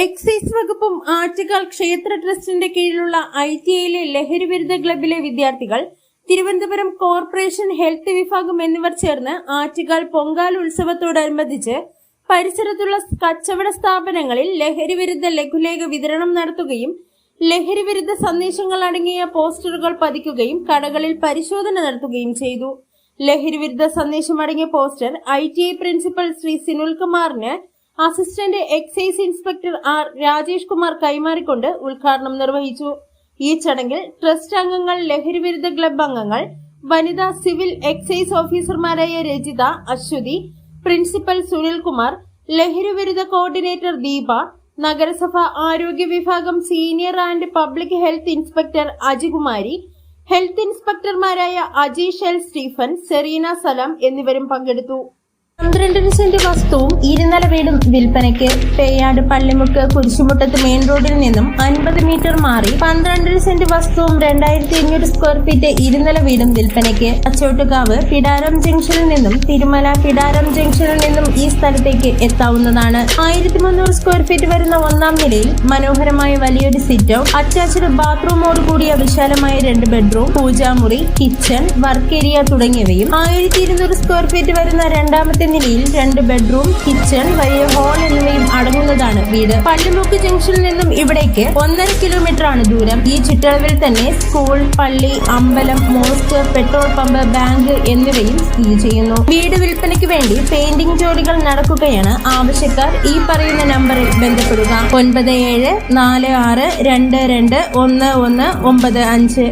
Excise വകുപ്പും ആറ്റുകാൽ ക്ഷേത്ര ട്രസ്റ്റിന്റെ കീഴിലുള്ള ITIയിലെ ലഹരി വിരുദ്ധ ക്ലബിലെ വിദ്യാർത്ഥികൾ തിരുവനന്തപുരം കോർപ്പറേഷൻ ഹെൽത്ത് വിഭാഗം എന്നിവർ ചേർന്ന് ആറ്റുകാൽ പൊങ്കാല ഉത്സവത്തോടനുബന്ധിച്ച് പരിസരത്തുള്ള കച്ചവട സ്ഥാപനങ്ങളിൽ ലഹരി വിരുദ്ധ ലഘുലേഖ വിതരണം നടത്തുകയും ലഹരി വിരുദ്ധ സന്ദേശങ്ങൾ അടങ്ങിയ പോസ്റ്ററുകൾ പതിക്കുകയും കടകളിൽ പരിശോധന നടത്തുകയും ചെയ്തു. ലഹരി വിരുദ്ധ സന്ദേശം അടങ്ങിയ poster ITI principal Shri Sinul കുമാറിന് assistant excise inspector R Rajesh Kumar കൈമാറിക്കൊണ്ട് ഉദ്ഘാടനം നിർവഹിച്ചു. ഈ ചടങ്ങിൽ ട്രസ്റ്റ് അംഗങ്ങൾ, ലഹരി വിരുദ്ധ ക്ലബ് അംഗങ്ങൾ, വനിതാ സിവിൽ എക്സൈസ് ഓഫീസർമാരായ രജിത, അശ്വതി, പ്രിൻസിപ്പൽ സുനിൽ കുമാർ, ലഹരി വിരുദ്ധ കോർഡിനേറ്റർ ദീപ, നഗരസഭ ആരോഗ്യ വിഭാഗം senior and public health inspector Ajikumari, health ഇൻസ്പെക്ടർമാരായ Ajeesh L Stephen, Serena Salam എന്നിവരും പങ്കെടുത്തു. 12 സെന്റ് വസ്തുവും 2 നില വീടും വിൽപ്പനയ്ക്ക്. പേയാട് പള്ളിമുക്ക് കുരിശുമുട്ടത്ത് മെയിൻ റോഡിൽ നിന്നും 50 മീറ്റർ മാറി 12 സെന്റ് വസ്തുവും 2500 സ്ക്വയർ ഫീറ്റ് 2 നില വീടും വിൽപ്പനയ്ക്ക്. അച്ചോട്ടുകാവ് പിടാരം ജംഗ്ഷനിൽ നിന്നും തിരുമല പിടാരം ജംഗ്ഷനിൽ നിന്നും ഈ സ്ഥലത്തേക്ക് എത്താവുന്നതാണ്. 1300 സ്ക്വയർ ഫീറ്റ് വരുന്ന 1ാം നിലയിൽ മനോഹരമായ വലിയൊരു സിറ്റ് ഔട്ട്, അറ്റാച്ച്ഡ് ബാത്റൂമോട് കൂടിയ വിശാലമായ 2 ബെഡ്റൂം, പൂജാമുറി, കിച്ചൺ, വർക്ക് ഏരിയ തുടങ്ങിയവയും 1200 സ്ക്വയർ ഫീറ്റ് വരുന്ന 2ാമത്തെ നിലയിൽ 2 ബെഡ്റൂം, കിച്ചൺ, വലിയ ഹാൾ എന്നിവയും അടങ്ങുന്നതാണ് വീട്. പള്ളിമുക്ക് ജംഗ്ഷനിൽ നിന്നും ഇവിടേക്ക് 1.5 കിലോമീറ്റർ ആണ് ദൂരം. ഈ ചുറ്റളവിൽ തന്നെ സ്കൂൾ, പള്ളി, അമ്പലം, മോസ്ക്, പെട്രോൾ പമ്പ്, ബാങ്ക് എന്നിവയും സ്ഥിതി ചെയ്യുന്നു. വീട് വിൽപ്പനയ്ക്ക് വേണ്ടി പെയിന്റിംഗ് ജോലികൾ നടക്കുകയാണ്. ആവശ്യക്കാർ ഈ പറയുന്ന നമ്പറിൽ ബന്ധപ്പെടുക. 9746221195.